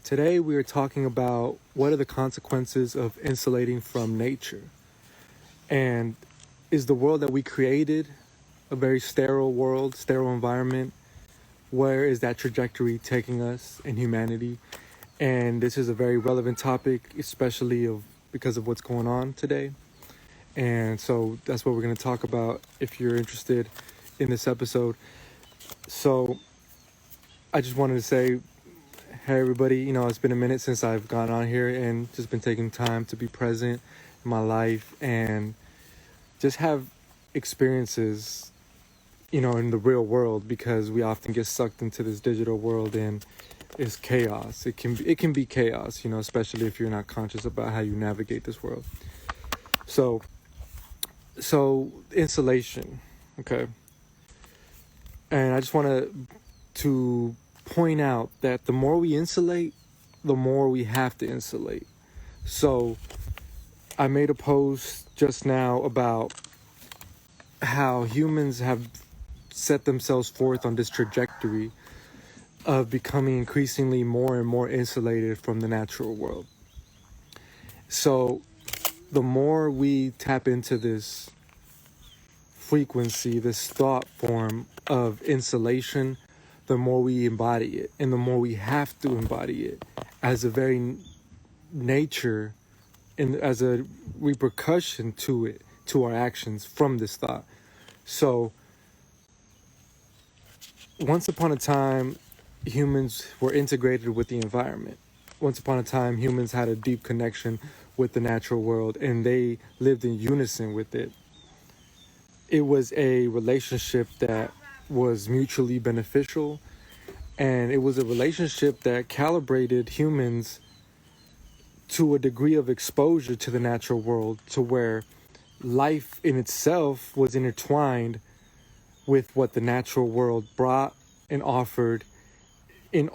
Today we are talking about what are the consequences of insulating from nature. And is the world that we created a very sterile world, sterile environment? Where is that trajectory taking us in humanity? And this is a very relevant topic, especially because of what's going on today. And so that's what we're going to talk about if you're interested in this episode. So I just wanted to say, hey everybody, it's been a minute since I've gone on here and just been taking time to be present in my life and just have experiences, in the real world, because we often get sucked into this digital world and it's chaos. It can be chaos, especially if you're not conscious about how you navigate this world. So insulation, okay? And I just want to point out that the more we insulate, the more we have to insulate. So I made a post just now about how humans have set themselves forth on this trajectory of becoming increasingly more and more insulated from the natural world. So the more we tap into this frequency, this thought form of insulation, the more we embody it, and the more we have to embody it as a very nature and as a repercussion to our actions from this thought. So once upon a time, humans were integrated with the environment. Once upon a time, humans had a deep connection with the natural world and they lived in unison with it. It was a relationship that was mutually beneficial, and it was a relationship that calibrated humans to a degree of exposure to the natural world, to where life in itself was intertwined with what the natural world brought and offered in the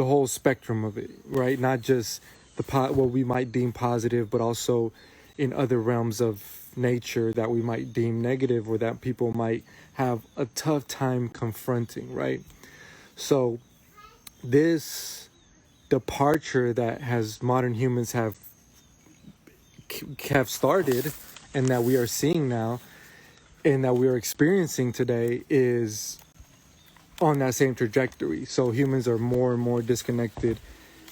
whole spectrum of it, right? Not just what we might deem positive, but also in other realms of nature that we might deem negative or that people might have a tough time confronting, right? So this departure that modern humans have started and that we are seeing now and that we are experiencing today is on that same trajectory. So humans are more and more disconnected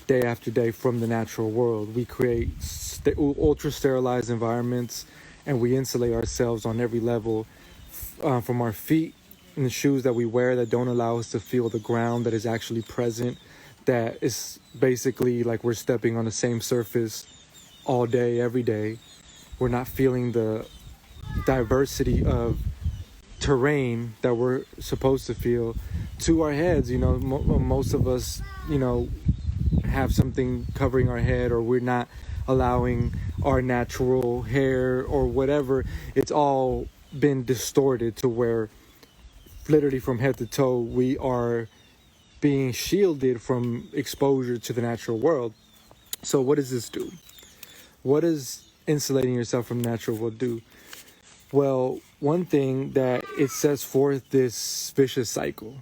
day after day from the natural world. We create ultra sterilized environments and we insulate ourselves on every level, from our feet and the shoes that we wear that don't allow us to feel the ground that is actually present, that is basically like we're stepping on the same surface all day, every day. We're not feeling the diversity of terrain that we're supposed to feel. To our heads, most of us, have something covering our head, or we're not allowing our natural hair or whatever. It's all been distorted to where literally from head to toe we are being shielded from exposure to the natural world. So what does this do? What does insulating yourself from the natural world do? Well, one thing that it sets forth this vicious cycle.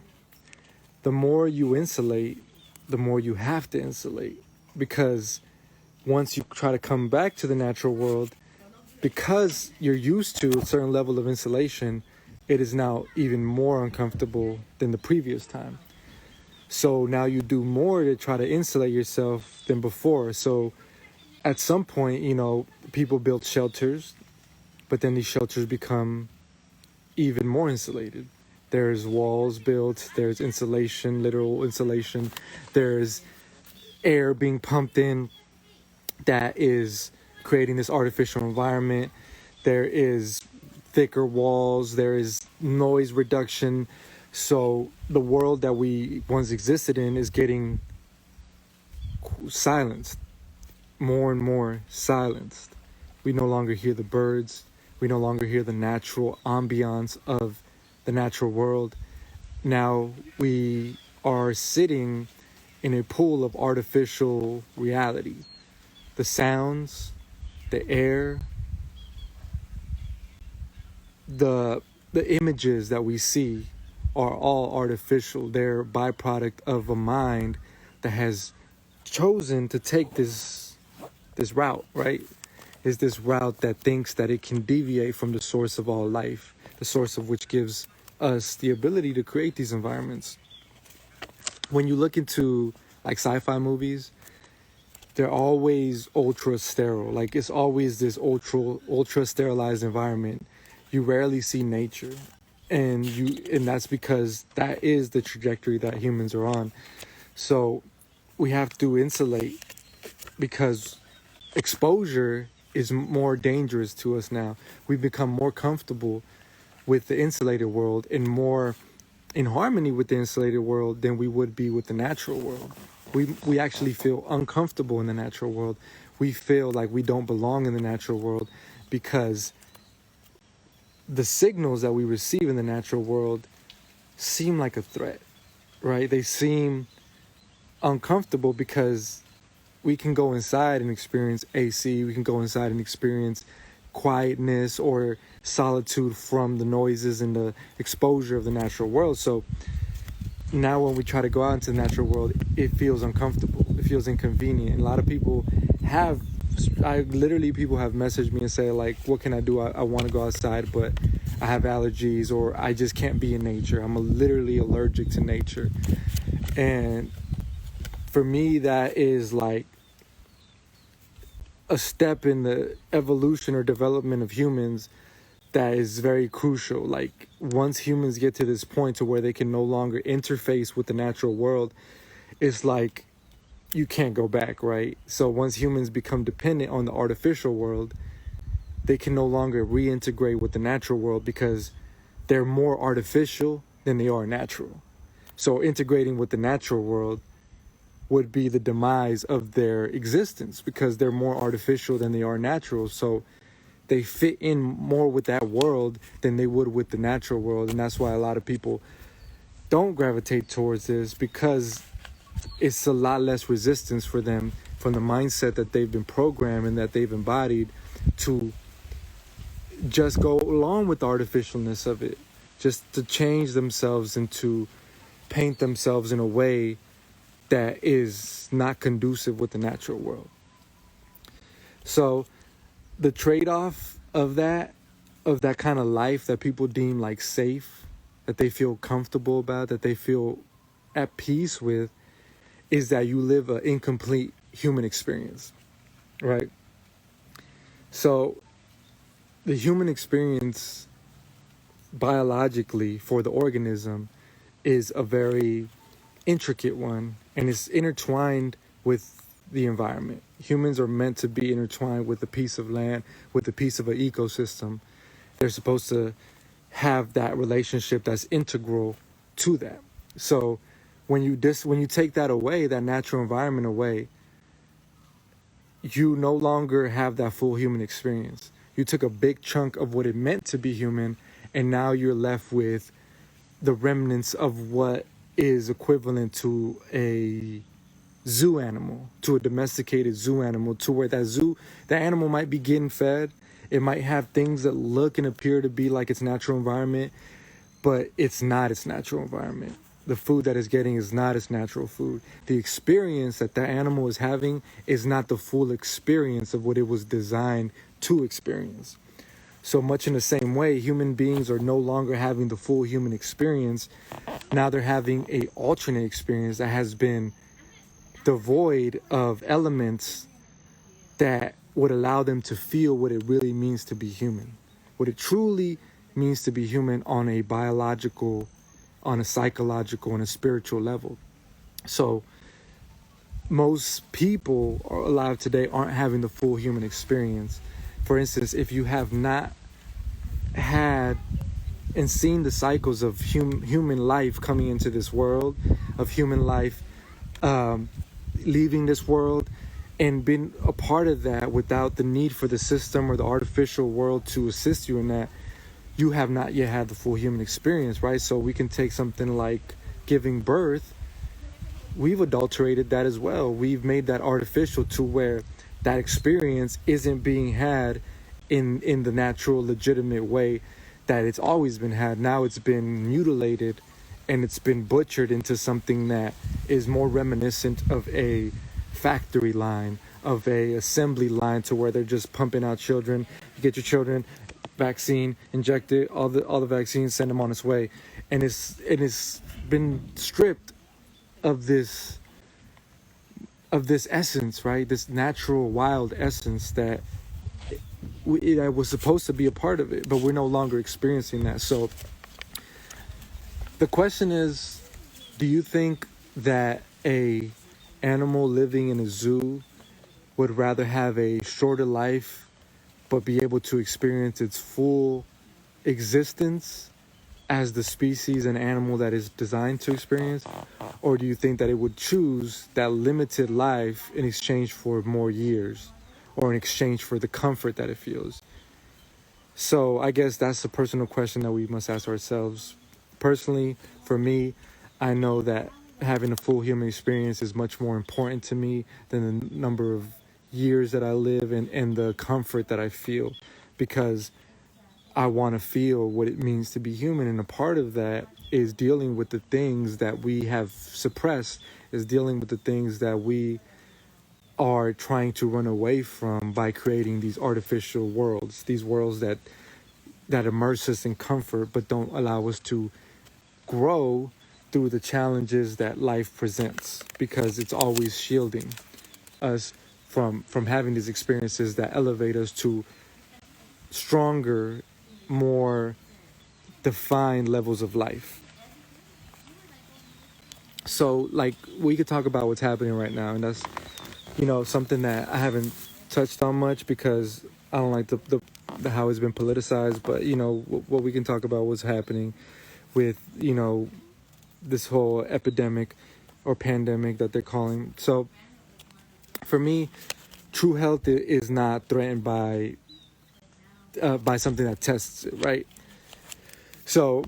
The more you insulate, the more you have to insulate, because once you try to come back to the natural world, because you're used to a certain level of insulation, it is now even more uncomfortable than the previous time. So now you do more to try to insulate yourself than before. So at some point, people built shelters, but then these shelters become even more insulated. There's walls built, there's insulation, literal insulation, there's air being pumped in that is creating this artificial environment. There is thicker walls, there is noise reduction. So the world that we once existed in is getting silenced, more and more silenced. We no longer hear the birds. We no longer hear the natural ambiance of the natural world. Now we are sitting in a pool of artificial reality. The sounds, the air, the images that we see are all artificial. They're a byproduct of a mind that has chosen to take this route, right? Is this route that thinks that it can deviate from the source of all life, the source of which gives us the ability to create these environments. When you look into like sci-fi movies, they're always ultra sterile. Like it's always this ultra sterilized environment. You rarely see nature. And that's because that is the trajectory that humans are on. So we have to insulate, because exposure is more dangerous to us now. We've become more comfortable with the insulated world and more in harmony with the insulated world than we would be with the natural world. We actually feel uncomfortable in the natural world. We feel like we don't belong in the natural world because the signals that we receive in the natural world seem like a threat, right? They seem uncomfortable because we can go inside and experience AC. We can go inside and experience quietness or solitude from the noises and the exposure of the natural world. So now when we try to go out into the natural world, it feels uncomfortable. It feels inconvenient. And a lot of people people have messaged me and say, like, what can I do? I want to go outside, but I have allergies, or I just can't be in nature. I'm literally allergic to nature. And for me, that is like a step in the evolution or development of humans that is very crucial. Like once humans get to this point to where they can no longer interface with the natural world, it's like you can't go back, right? So once humans become dependent on the artificial world, they can no longer reintegrate with the natural world because they're more artificial than they are natural. So integrating with the natural world would be the demise of their existence because they're more artificial than they are natural. So they fit in more with that world than they would with the natural world. And that's why a lot of people don't gravitate towards this, because it's a lot less resistance for them from the mindset that they've been programmed and that they've embodied to just go along with the artificialness of it, just to change themselves and to paint themselves in a way that is not conducive with the natural world. So the trade-off of that kind of life that people deem like safe, that they feel comfortable about, that they feel at peace with, is that you live an incomplete human experience, right? So the human experience biologically for the organism is a very intricate one, and it's intertwined with the environment. Humans are meant to be intertwined with a piece of land, with a piece of an ecosystem. They're supposed to have that relationship that's integral to that. So when you take that away, that natural environment away, you no longer have that full human experience. You took a big chunk of what it meant to be human, and now you're left with the remnants of what is equivalent to a zoo animal, to a domesticated zoo animal, to where that animal might be getting fed. It might have things that look and appear to be like its natural environment, but it's not its natural environment. The food that it's getting is not its natural food. The experience that animal is having is not the full experience of what it was designed to experience. So much in the same way, human beings are no longer having the full human experience. Now they're having an alternate experience that has been devoid of elements that would allow them to feel what it really means to be human, what it truly means to be human on a biological, on a psychological, and a spiritual level. So most people alive today aren't having the full human experience. For instance, if you have not had and seen the cycles of human life coming into this world, of human life leaving this world, and been a part of that without the need for the system or the artificial world to assist you in that, you have not yet had the full human experience, right? So we can take something like giving birth. We've adulterated that as well. We've made that artificial to where that experience isn't being had in the natural, legitimate way that it's always been had. Now it's been mutilated and it's been butchered into something that is more reminiscent of a factory line, of a assembly line, to where they're just pumping out children. You get your children, vaccine, inject it, all the vaccines, send them on its way. And it's been stripped of this essence, right? This natural, wild essence that was supposed to be a part of it, but we're no longer experiencing that. So the question is, do you think that a animal living in a zoo would rather have a shorter life but be able to experience its full existence as the species and animal that is designed to experience? Or do you think that it would choose that limited life in exchange for more years, or in exchange for the comfort that it feels? So I guess that's a personal question that we must ask ourselves. Personally, for me, I know that having a full human experience is much more important to me than the number of years that I live and the comfort that I feel, because I want to feel what it means to be human. And a part of that is dealing with the things that we have suppressed, is dealing with the things that we are trying to run away from by creating these artificial worlds, these worlds that immerse us in comfort but don't allow us to grow through the challenges that life presents, because it's always shielding us from having these experiences that elevate us to stronger, more defined levels of life. So, like, we could talk about what's happening right now, and that's, something that I haven't touched on much because I don't like the how it's been politicized. But what we can talk about, what's happening with this whole epidemic or pandemic that they're calling. So for me, true health is not threatened by something that tests it, right? So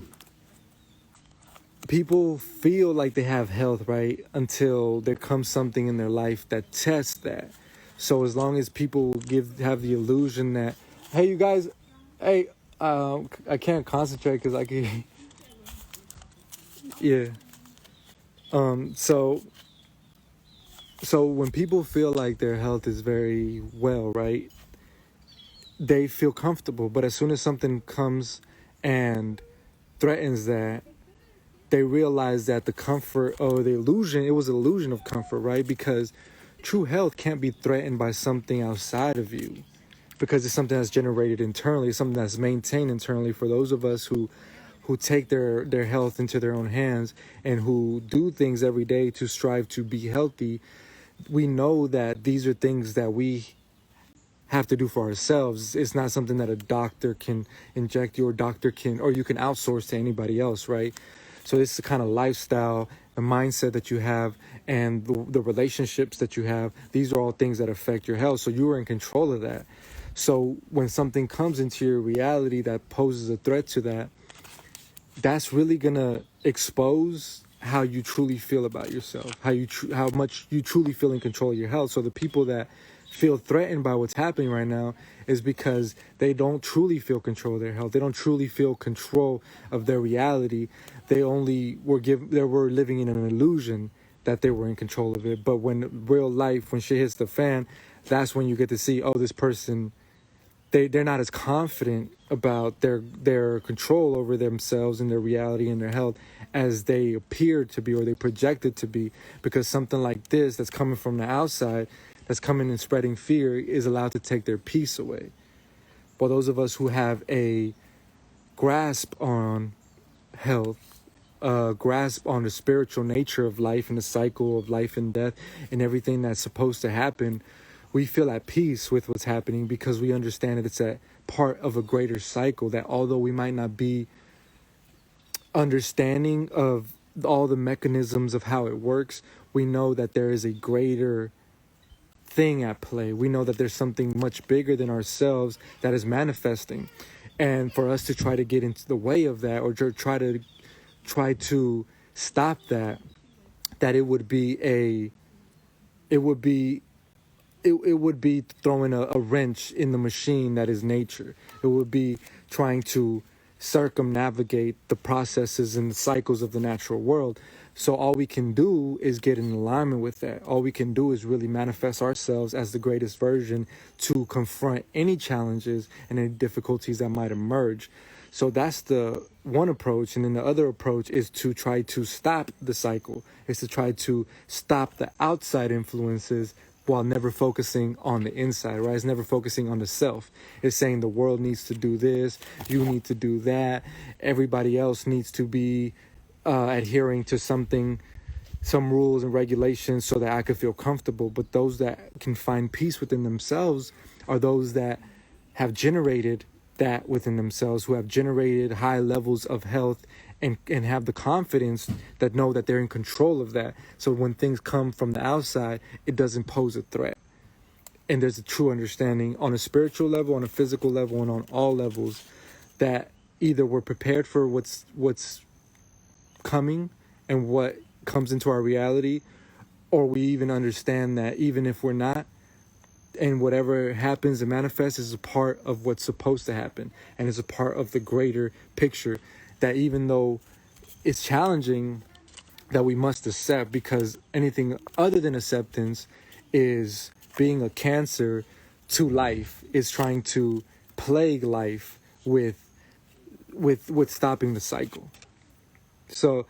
people feel like they have health, right, until there comes something in their life that tests that. So as long as people have the illusion that, hey, you guys, hey, I can't concentrate because I can, yeah. So when people feel like their health is very well, right, they feel comfortable. But as soon as something comes and threatens that, they realize that the comfort or the illusion, it was an illusion of comfort, right? Because true health can't be threatened by something outside of you, because it's something that's generated internally, something that's maintained internally. For those of us who take their health into their own hands and who do things every day to strive to be healthy, we know that these are things that we have to do for ourselves. It's not something that a doctor can inject you, or you can outsource to anybody else, right? So this is the kind of lifestyle, the mindset that you have, and the relationships that you have. These are all things that affect your health. So you are in control of that. So when something comes into your reality that poses a threat to that, that's really going to expose how you truly feel about yourself, how much you truly feel in control of your health. So the people that feel threatened by what's happening right now is because they don't truly feel control of their health. They don't truly feel control of their reality. They were living in an illusion that they were in control of it. But when real life, when shit hits the fan, that's when you get to see, oh, this person, they're not as confident about their control over themselves and their reality and their health as they appear to be, or they projected to be, because something like this that's coming from the outside, that's coming and spreading fear, is allowed to take their peace away. But those of us who have a grasp on health, grasp on the spiritual nature of life and the cycle of life and death and everything that's supposed to happen, we feel at peace with what's happening, because we understand that it's a part of a greater cycle, that although we might not be understanding of all the mechanisms of how it works, we know that there is a greater thing at play. We know that there's something much bigger than ourselves that is manifesting. And for us to try to get into the way of that, or to try to stop that, it would be throwing a wrench in the machine that is nature. It would be trying to circumnavigate the processes and the cycles of the natural world. So all we can do is get in alignment with that. All we can do is really manifest ourselves as the greatest version to confront any challenges and any difficulties that might emerge. So that's the one approach. And then the other approach is to try to stop the cycle, is to try to stop the outside influences while never focusing on the inside, right? It's never focusing on the self. It's saying the world needs to do this, you need to do that, everybody else needs to be adhering to something, some rules and regulations so that I could feel comfortable. But those that can find peace within themselves are those that have generated that within themselves, who have generated high levels of health and have the confidence that know that they're in control of that. So when things come from the outside, it doesn't pose a threat. And there's a true understanding on a spiritual level, on a physical level, and on all levels that either we're prepared for what's coming and what comes into our reality, or we even understand that even if we're not, and whatever happens and manifests is a part of what's supposed to happen, and is a part of the greater picture, that even though it's challenging, that we must accept, because anything other than acceptance is being a cancer to life, is trying to plague life with stopping the cycle. So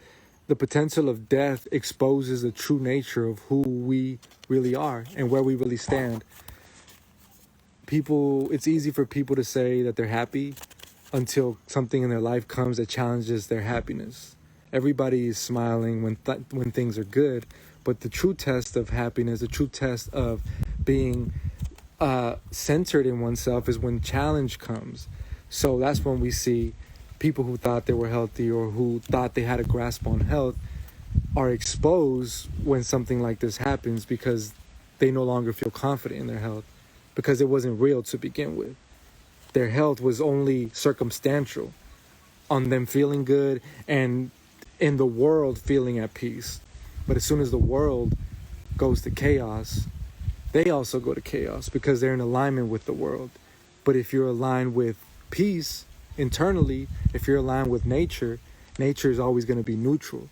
the potential of death exposes the true nature of who we really are and where we really stand. It's easy for people to say that they're happy until something in their life comes that challenges their happiness. Everybody is smiling when things are good, but the true test of happiness, the true test of being centered in oneself is when challenge comes. So that's when we see people who thought they were healthy or who thought they had a grasp on health are exposed when something like this happens, because they no longer feel confident in their health, because it wasn't real to begin with. Their health was only circumstantial on them feeling good and in the world feeling at peace. But as soon as the world goes to chaos, they also go to chaos because they're in alignment with the world. But if you're aligned with peace internally, if you're aligned with nature, nature is always going to be neutral.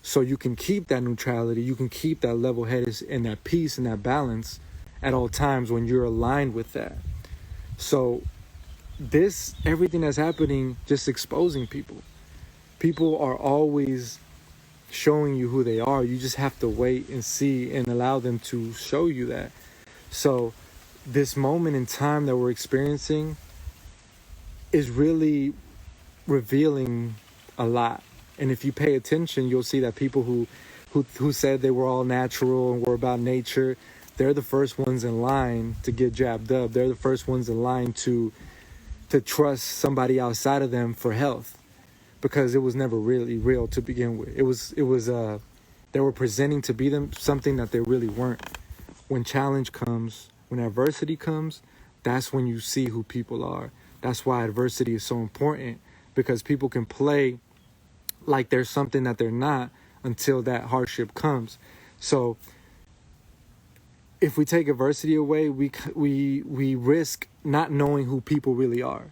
So you can keep that neutrality, you can keep that level-headed and that peace and that balance at all times when you're aligned with that. So everything that's happening, just exposing people. People are always showing you who they are. You just have to wait and see and allow them to show you that. So this moment in time that we're experiencing is really revealing a lot. And if you pay attention, you'll see that people who said they were all natural and were about nature, they're the first ones in line to get jabbed up. They're the first ones in line to trust somebody outside of them for health, because it was never really real to begin with. It was they were presenting to be something that they really weren't. When challenge comes, when adversity comes, that's when you see who people are. That's why adversity is so important, because people can play like there's something that they're not until that hardship comes. So if we take adversity away, we risk not knowing who people really are.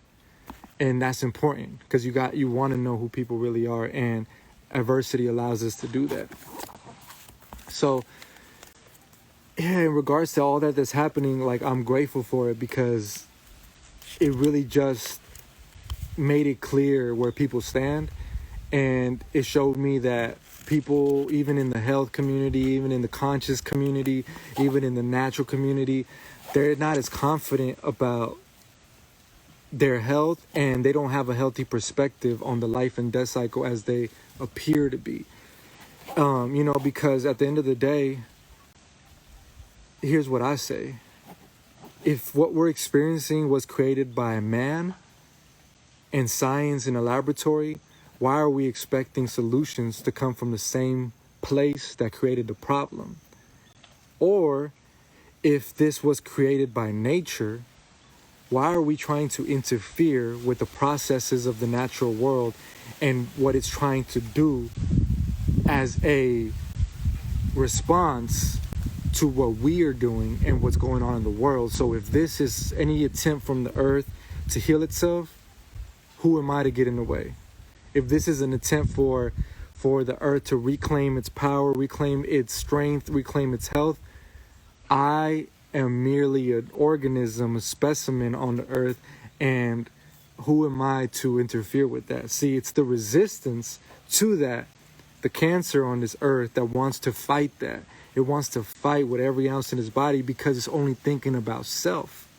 And that's important, because you want to know who people really are, and adversity allows us to do that. So yeah, in regards to all that's happening, like, I'm grateful for it, because it really just made it clear where people stand. And it showed me that people, even in the health community, even in the conscious community, even in the natural community, they're not as confident about their health, and they don't have a healthy perspective on the life and death cycle as they appear to be. Because at the end of the day, here's what I say. If what we're experiencing was created by man and science in a laboratory, why are we expecting solutions to come from the same place that created the problem? Or if this was created by nature, why are we trying to interfere with the processes of the natural world and what it's trying to do as a response to what we are doing and what's going on in the world? So if this is any attempt from the earth to heal itself, who am I to get in the way? If this is an attempt for the earth to reclaim its power, reclaim its strength, reclaim its health, I am merely an organism, a specimen on the earth, and who am I to interfere with that? See, it's the resistance to that, the cancer on this earth, that wants to fight that. It wants to fight with every ounce in its body because it's only thinking about self.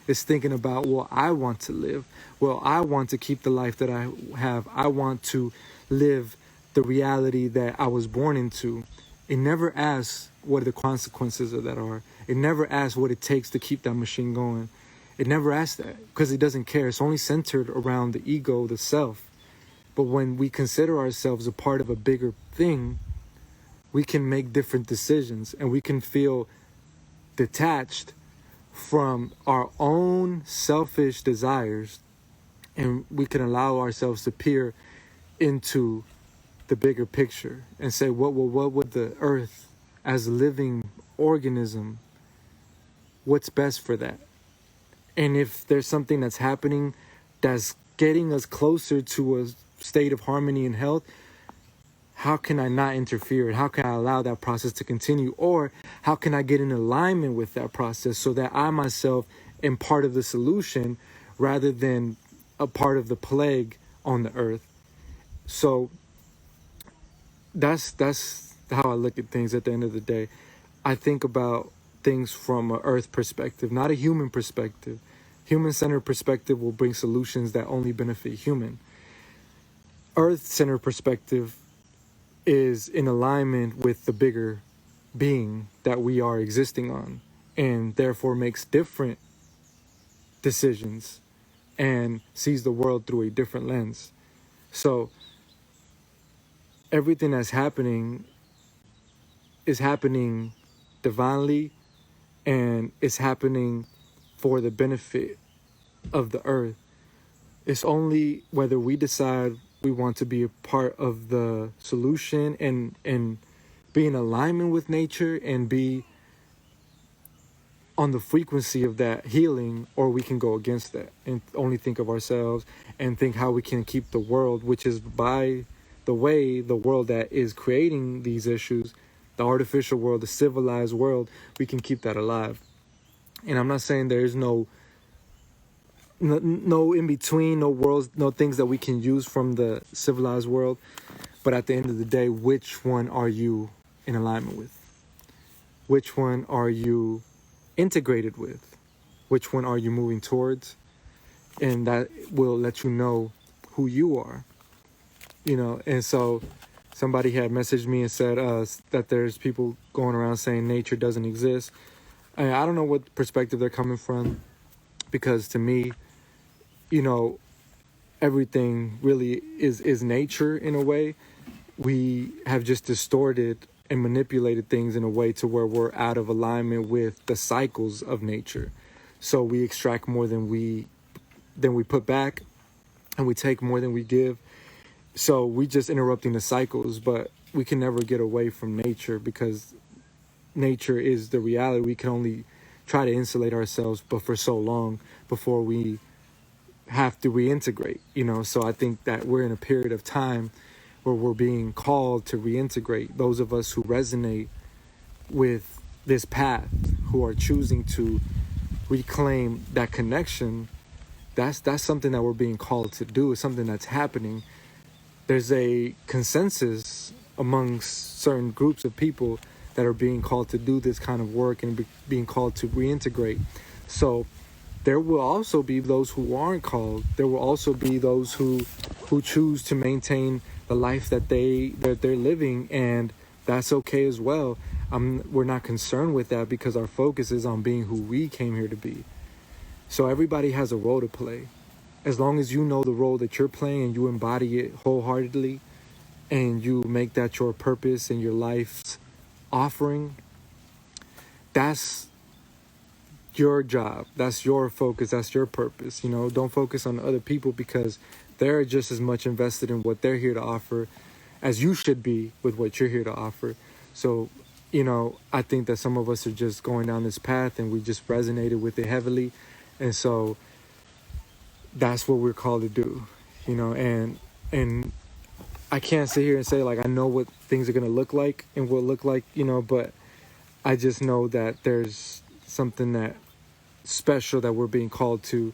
It's thinking about, well, I want to live. Well, I want to keep the life that I have. I want to live the reality that I was born into. It never asks what the consequences of that are. It never asks what it takes to keep that machine going. It never asks that because it doesn't care. It's only centered around the ego, the self. But when we consider ourselves a part of a bigger thing, we can make different decisions and we can feel detached from our own selfish desires, and we can allow ourselves to peer into the bigger picture and say, what would the earth as a living organism, what's best for that? And if there's something that's happening that's getting us closer to a state of harmony and health, how can I not interfere? How can I allow that process to continue? Or how can I get in alignment with that process so that I myself am part of the solution rather than a part of the plague on the earth? So that's how I look at things at the end of the day. I think about things from an earth perspective, not a human perspective. Human-centered perspective will bring solutions that only benefit human. Earth-centered perspective is in alignment with the bigger being that we are existing on, and therefore makes different decisions and sees the world through a different lens. So everything that's happening is happening divinely, and it's happening for the benefit of the earth. It's only whether we decide we want to be a part of the solution and be in alignment with nature and be on the frequency of that healing, or we can go against that and only think of ourselves and think how we can keep the world, which is, by the way, the world that is creating these issues, the artificial world, the civilized world, we can keep that alive. And I'm not saying there's no in between, no worlds, no things that we can use from the civilized world. But at the end of the day, which one are you in alignment with? Which one are you integrated with? Which one are you moving towards? And that will let you know who you are. You know, and so somebody had messaged me and said that there's people going around saying nature doesn't exist. I don't know what perspective they're coming from, because to me, you know, everything really is nature in a way. We have just distorted and manipulated things in a way to where we're out of alignment with the cycles of nature. So we extract more than we put back, and we take more than we give. So we just interrupting the cycles, but we can never get away from nature because nature is the reality. We can only try to insulate ourselves, but for so long before we have to reintegrate, you know. So I think that we're in a period of time where we're being called to reintegrate. Those of us who resonate with this path, who are choosing to reclaim that connection, that's something that we're being called to do. It's something that's happening. There's a consensus amongst certain groups of people that are being called to do this kind of work and being called to reintegrate. So there will also be those who aren't called. There will also be those who choose to maintain the life that they're living, and that's okay as well. We're not concerned with that because our focus is on being who we came here to be. So everybody has a role to play. As long as you know the role that you're playing and you embody it wholeheartedly, and you make that your purpose and your life's offering, that's your job, that's your focus, that's your purpose. You know, don't focus on other people because they're just as much invested in what they're here to offer as you should be with what you're here to offer. So, you know, I think that some of us are just going down this path and we just resonated with it heavily, and so that's what we're called to do. And I can't sit here and say like I know what things are gonna look like and will look like, but I just know that there's something that special that we're being called to.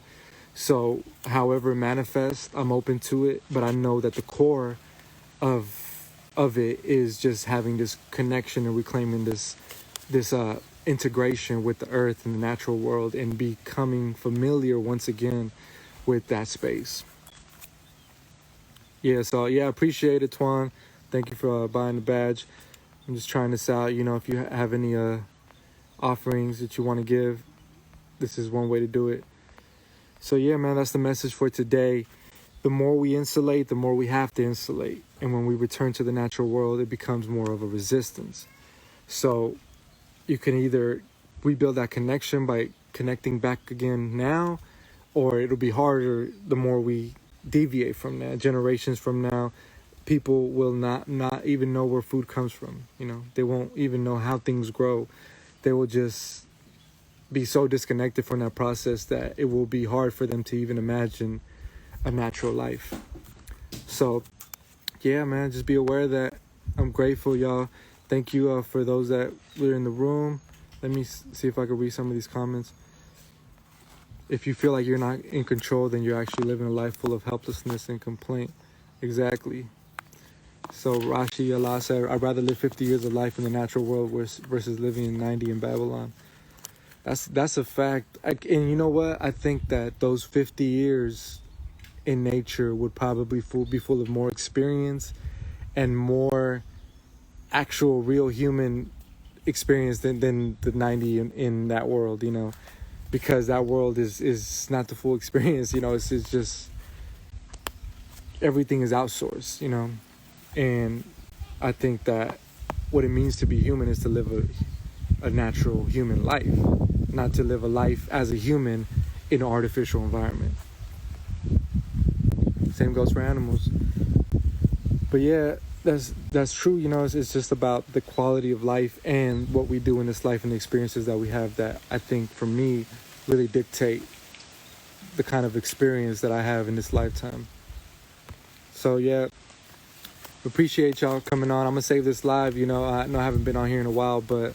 So however it manifests, I'm open to it, but I know that the core of it is just having this connection and reclaiming this integration with the earth and the natural world and becoming familiar once again with that space. Yeah, so yeah, appreciate it, Twan. Thank you for buying the badge. I'm just trying this out. If you have any offerings that you want to give, this is one way to do it. So yeah, man, that's the message for today. The more we insulate, the more we have to insulate. And when we return to the natural world, it becomes more of a resistance. So you can either rebuild that connection by connecting back again now, or it'll be harder the more we deviate from that. Generations from now, people will not even know where food comes from. They won't even know how things grow. They will just be so disconnected from that process that it will be hard for them to even imagine a natural life. So yeah, man, just be aware that I'm grateful, y'all. Thank you for those that were in the room. Let me see if I can read some of these comments. If you feel like you're not in control, then you're actually living a life full of helplessness and complaint. Exactly. So Rashi Allah said, I'd rather live 50 years of life in the natural world versus living in 90 in Babylon. That's a fact. And you know what? I think that those 50 years in nature would probably be full of more experience and more actual real human experience than the 90 in that world, because that world is not the full experience. It's just everything is outsourced, and I think that what it means to be human is to live a natural human life, not to live a life as a human in an artificial environment. Same goes for animals. But yeah, that's true. It's just about the quality of life and what we do in this life and the experiences that we have that I think for me really dictate the kind of experience that I have in this lifetime. So yeah, appreciate y'all coming on. I'm gonna save this live. I know I haven't been on here in a while, but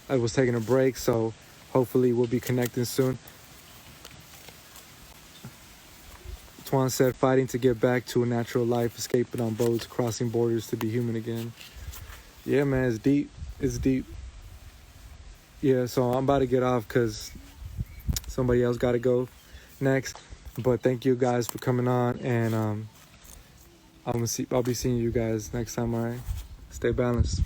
I was taking a break, so hopefully we'll be connecting soon. Twan said, fighting to get back to a natural life, escaping on boats, crossing borders to be human again. Yeah, man, it's deep. It's deep. Yeah, so I'm about to get off because somebody else got to go next. But thank you guys for coming on, and I'll be seeing you guys next time, all right? Stay balanced.